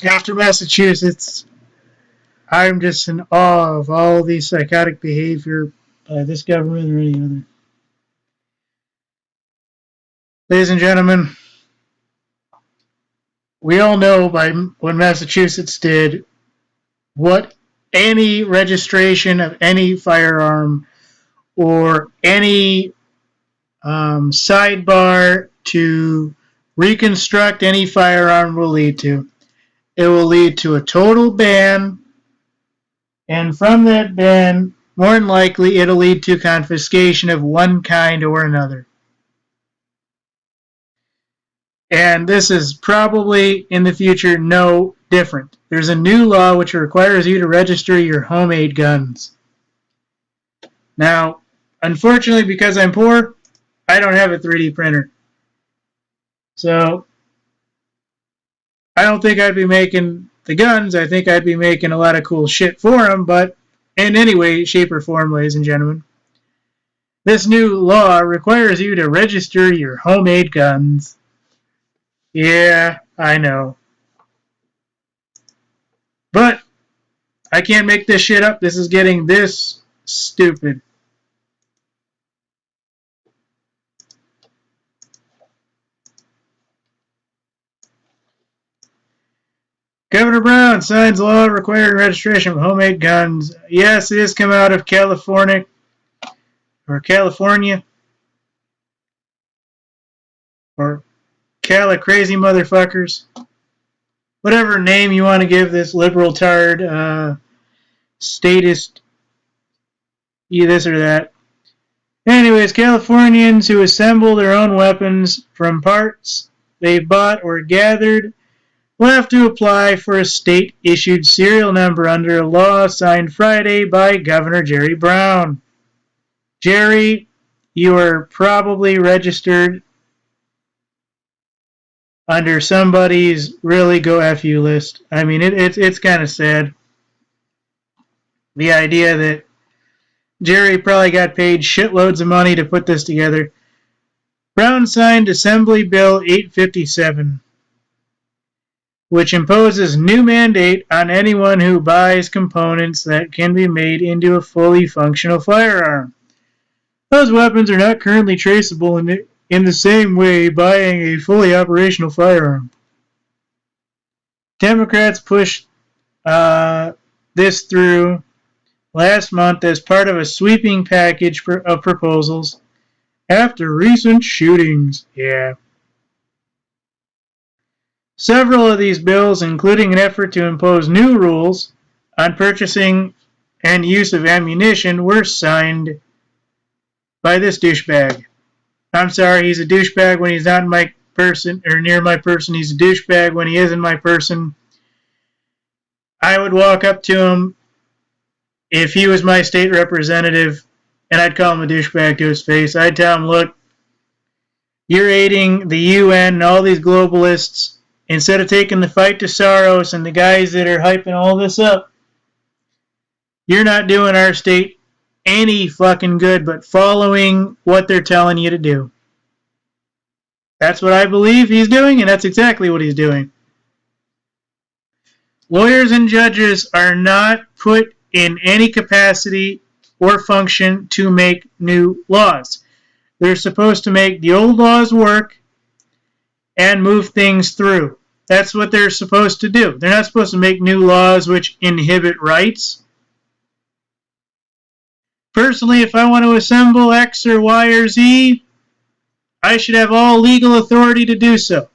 After Massachusetts, I'm just in awe of all the psychotic behavior by this government or any other. Ladies and gentlemen, we all know by what Massachusetts did what any registration of any firearm or any sidebar to reconstruct any firearm will lead to. It will lead to a total ban, and from that ban, more than likely, it'll lead to confiscation of one kind or another. And this is probably in the future no different. There's a new law which requires you to register your homemade guns. Now, unfortunately, because I'm poor, I don't have a 3D printer. So, I don't think I'd be making the guns. I think I'd be making a lot of cool shit for them, but in any way, shape, or form, ladies and gentlemen, this new law requires you to register your homemade guns. Yeah, I know. But I can't make this shit up. This is getting this stupid. Governor Brown signs law requiring registration of homemade guns. Yes, it has come out of California. Or California. Or Cali crazy motherfuckers. Whatever name you want to give this liberal tard, statist, this or that. Anyways, Californians who assemble their own weapons from parts they bought or gathered will have to apply for a state-issued serial number under a law signed Friday by Governor Jerry Brown. Jerry, you are probably registered under somebody's really go F you list. I mean, it's kind of sad. The idea that Jerry probably got paid shitloads of money to put this together. Brown signed Assembly Bill 857, which imposes new mandate on anyone who buys components that can be made into a fully functional firearm. Those weapons are not currently traceable in the same way buying a fully operational firearm. Democrats pushed this through last month as part of a sweeping package of proposals after recent shootings. Yeah. Several of these bills, including an effort to impose new rules on purchasing and use of ammunition, were signed by this douchebag. I'm sorry, he's a douchebag when he's not in my person or near my person. He's a douchebag when he is in my person. I would walk up to him if he was my state representative, and I'd call him a douchebag to his face. I'd tell him, look, you're aiding the UN and all these globalists. Instead of taking the fight to Soros and the guys that are hyping all this up, you're not doing our state any fucking good but following what they're telling you to do. That's what I believe he's doing, and that's exactly what he's doing. Lawyers and judges are not put in any capacity or function to make new laws. They're supposed to make the old laws work and move things through. That's what they're supposed to do. They're not supposed to make new laws which inhibit rights. Personally, if I want to assemble X or Y or Z, I should have all legal authority to do so.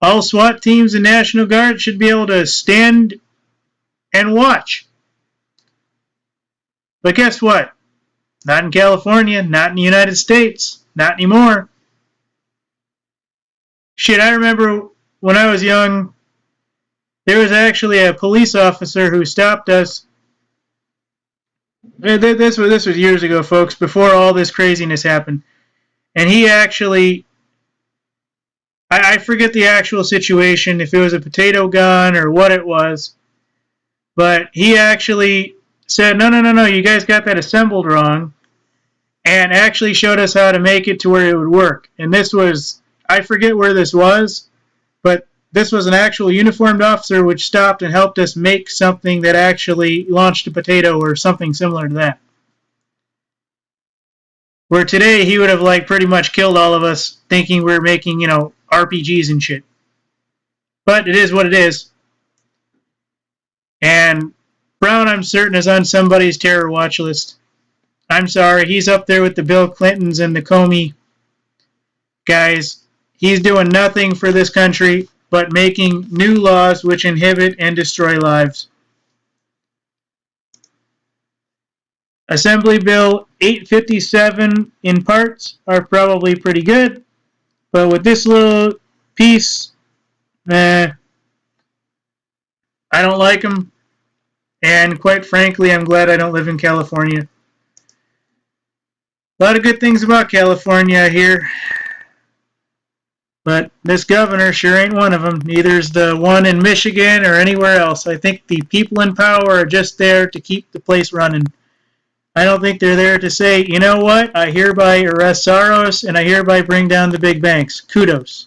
All SWAT teams and National Guard should be able to stand and watch. But guess what? Not in California, not in the United States, not anymore. Shit, I remember when I was young, there was actually a police officer who stopped us. This was years ago, folks, before all this craziness happened. And he actually, I forget the actual situation, if it was a potato gun or what it was, but he actually said, no, you guys got that assembled wrong, and actually showed us how to make it to where it would work. And this was, I forget where this was, but this was an actual uniformed officer which stopped and helped us make something that actually launched a potato or something similar to that. Where today he would have like pretty much killed all of us thinking we were making, RPGs and shit. But it is what it is. And Brown, I'm certain, is on somebody's terror watch list. I'm sorry, he's up there with the Bill Clintons and the Comey guys. He's doing nothing for this country but making new laws which inhibit and destroy lives. Assembly Bill 857 in parts are probably pretty good, but with this little piece, I don't like them. And quite frankly, I'm glad I don't live in California. A lot of good things about California here, but this governor sure ain't one of them. Neither's the one in Michigan or anywhere else. I think the people in power are just there to keep the place running. I don't think they're there to say, you know what, I hereby arrest Soros and I hereby bring down the big banks. Kudos.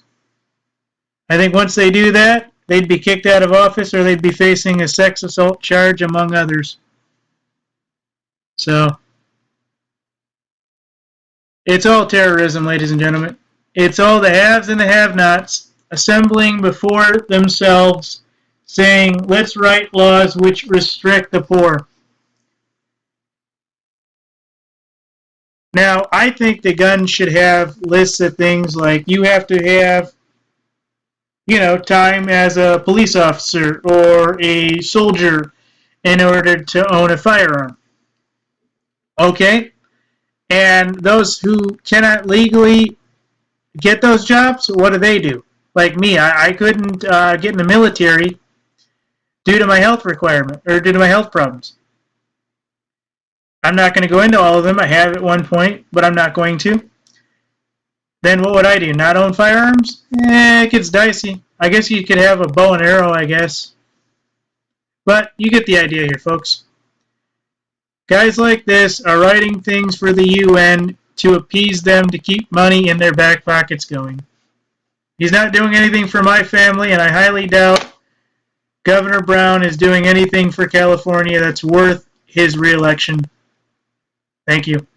I think once they do that, they'd be kicked out of office or they'd be facing a sex assault charge, among others. So, it's all terrorism, ladies and gentlemen. It's all the haves and the have-nots assembling before themselves, saying, let's write laws which restrict the poor. Now, I think the gun should have lists of things like you have to have, time as a police officer or a soldier in order to own a firearm. Okay? And those who cannot legally get those jobs, what do? Like me, I couldn't get in the military due to my health requirement or due to my health problems. I'm not going to go into all of them. I have at one point, but I'm not going to. Then what would I do? Not own firearms? It gets dicey. I guess you could have a bow and arrow, I guess. But you get the idea here, folks. Guys like this are writing things for the UN to appease them to keep money in their back pockets going. He's not doing anything for my family, and I highly doubt Governor Brown is doing anything for California that's worth his re-election. Thank you.